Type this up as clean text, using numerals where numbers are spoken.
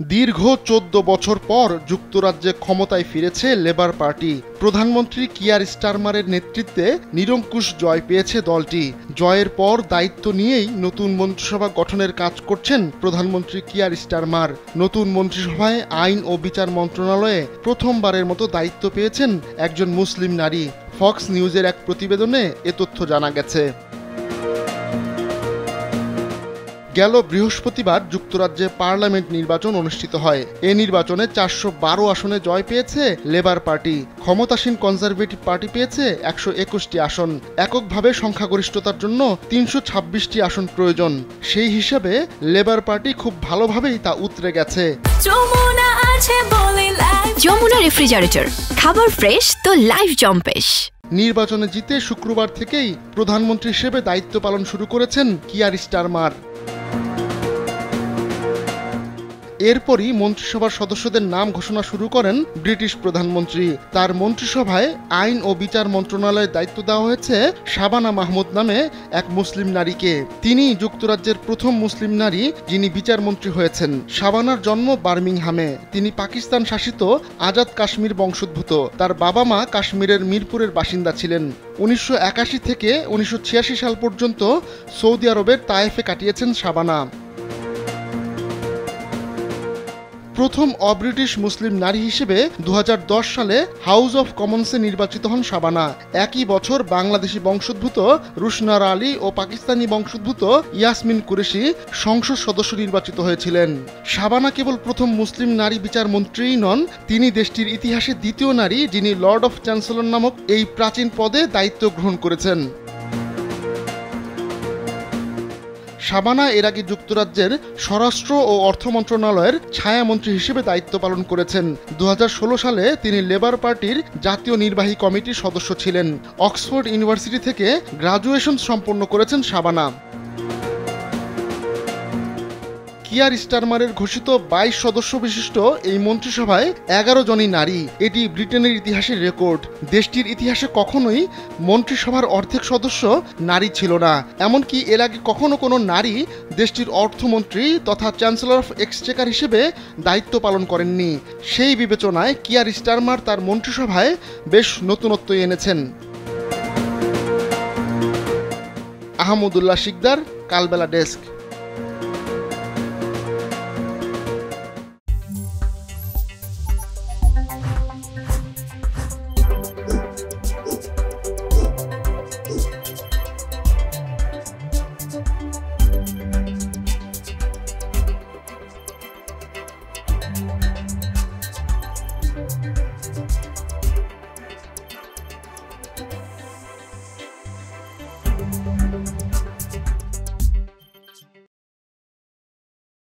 দীর্ঘ ১৪ বছর পর যুক্তরাজ্যে ক্ষমতায় ফিরেছে লেবার পার্টি। প্রধানমন্ত্রী কিয়ার স্টারমারের নেতৃত্বে নিরঙ্কুশ জয় পেয়েছে দলটি। জয়ের পর দায়িত্ব নিয়েই নতুন মন্ত্রিসভা গঠনের কাজ করছেন প্রধানমন্ত্রী কিয়ার স্টারমার। নতুন মন্ত্রিসভায় আইন ও বিচার মন্ত্রণালয়ে প্রথমবারের মতো দায়িত্ব পেয়েছেন একজন মুসলিম নারী। ফক্স নিউজের এক প্রতিবেদনে এ তথ্য জানা গেছে। গেল বৃহস্পতিবার যুক্তরাজ্যে পার্লামেন্ট নির্বাচন অনুষ্ঠিত হয়। এ নির্বাচনে ৪১২ আসনে জয় পেয়েছে লেবার পার্টি। ক্ষমতাসীন কনজারভেটিভ পার্টি পেয়েছে ১২১টি আসন। এককভাবে সংখ্যাগরিষ্ঠতার জন্য ৩২৬টি আসন প্রয়োজন। সেই হিসাবে লেবার পার্টি খুব ভালোভাবেই তা উতরে গেছে। যমুনা রেফ্রিজারেটর, খাবার ফ্রেশ তো লাইফ জম্পেশ। নির্বাচনে জিতে শুক্রবার থেকেই প্রধানমন্ত্রী হিসেবে দায়িত্ব পালন শুরু করেছেন কিয়ার স্টারমার। এরপরই মন্ত্রিসভার সদস্যদের নাম ঘোষণা শুরু করেন ব্রিটিশ প্রধানমন্ত্রী। তার মন্ত্রিসভায় আইন ও বিচার মন্ত্রণালয়ের দায়িত্ব দেওয়া হয়েছে শাবানা মাহমুদ নামে এক মুসলিম নারীকে। তিনি যুক্তরাজ্যের প্রথম মুসলিম নারী যিনি বিচারমন্ত্রী হয়েছেন। শাবানার জন্ম বার্মিংহামে। তিনি পাকিস্তান শাসিত আজাদ কাশ্মীর বংশোদ্ভূত। তার বাবা মা কাশ্মীরের মিরপুরের বাসিন্দা ছিলেন। ১৯৮১ থেকে ১৯৮৬ সাল পর্যন্ত সৌদি আরবের তায়েফে কাটিয়েছেন শাবানা। প্রথম অব্রিটিশ মুসলিম নারী হিসেবে ২০১০ সালে হাউস অব কমন্সে নির্বাচিত হন শাবানা। একই বছর বাংলাদেশি বংশোদ্ভূত রুশনার আলী ও পাকিস্তানি বংশোদ্ভূত ইয়াসমিন কুরেশি সংসদ সদস্য নির্বাচিত হয়েছিলেন। শাবানা কেবল প্রথম মুসলিম নারী বিচারমন্ত্রীই নন, তিনি দেশটির ইতিহাসে দ্বিতীয় নারী যিনি লর্ড অফ চ্যান্সেলর নামক এই প্রাচীন পদে দায়িত্ব গ্রহণ করেছেন। শাবানা এর আগে যুক্তরাজ্যের স্বরাষ্ট্র ও অর্থ মন্ত্রণালয়ের ছায়ামন্ত্রী হিসেবে দায়িত্ব পালন করেছেন। ২০১৬ সালে তিনি লেবার পার্টির জাতীয় নির্বাহী কমিটির সদস্য ছিলেন। অক্সফোর্ড ইউনিভার্সিটি থেকে গ্রাজুয়েশন সম্পন্ন করেছেন শাবানা। কিয়ার স্টারমারের ঘোষিত ২২ সদস্য বিশিষ্ট এই মন্ত্রিসভায় ১১ জনই নারী। এটি ব্রিটেনের ইতিহাসের রেকর্ড। দেশটির ইতিহাসে কখনোই মন্ত্রিসভার অর্ধেক সদস্য নারী ছিল না। এমনকি এর আগে কখনো কোনো নারী দেশটির অর্থমন্ত্রী তথা চ্যান্সেলর অফ এক্সচেকার হিসেবে দায়িত্ব পালন করেননি। সেই বিবেচনায় কিয়ার স্টারমার তার মন্ত্রিসভায় বেশ নতুনত্ব এনেছেন। আহমদুল্লাহ শিকদার, কালবেলা ডেস্ক।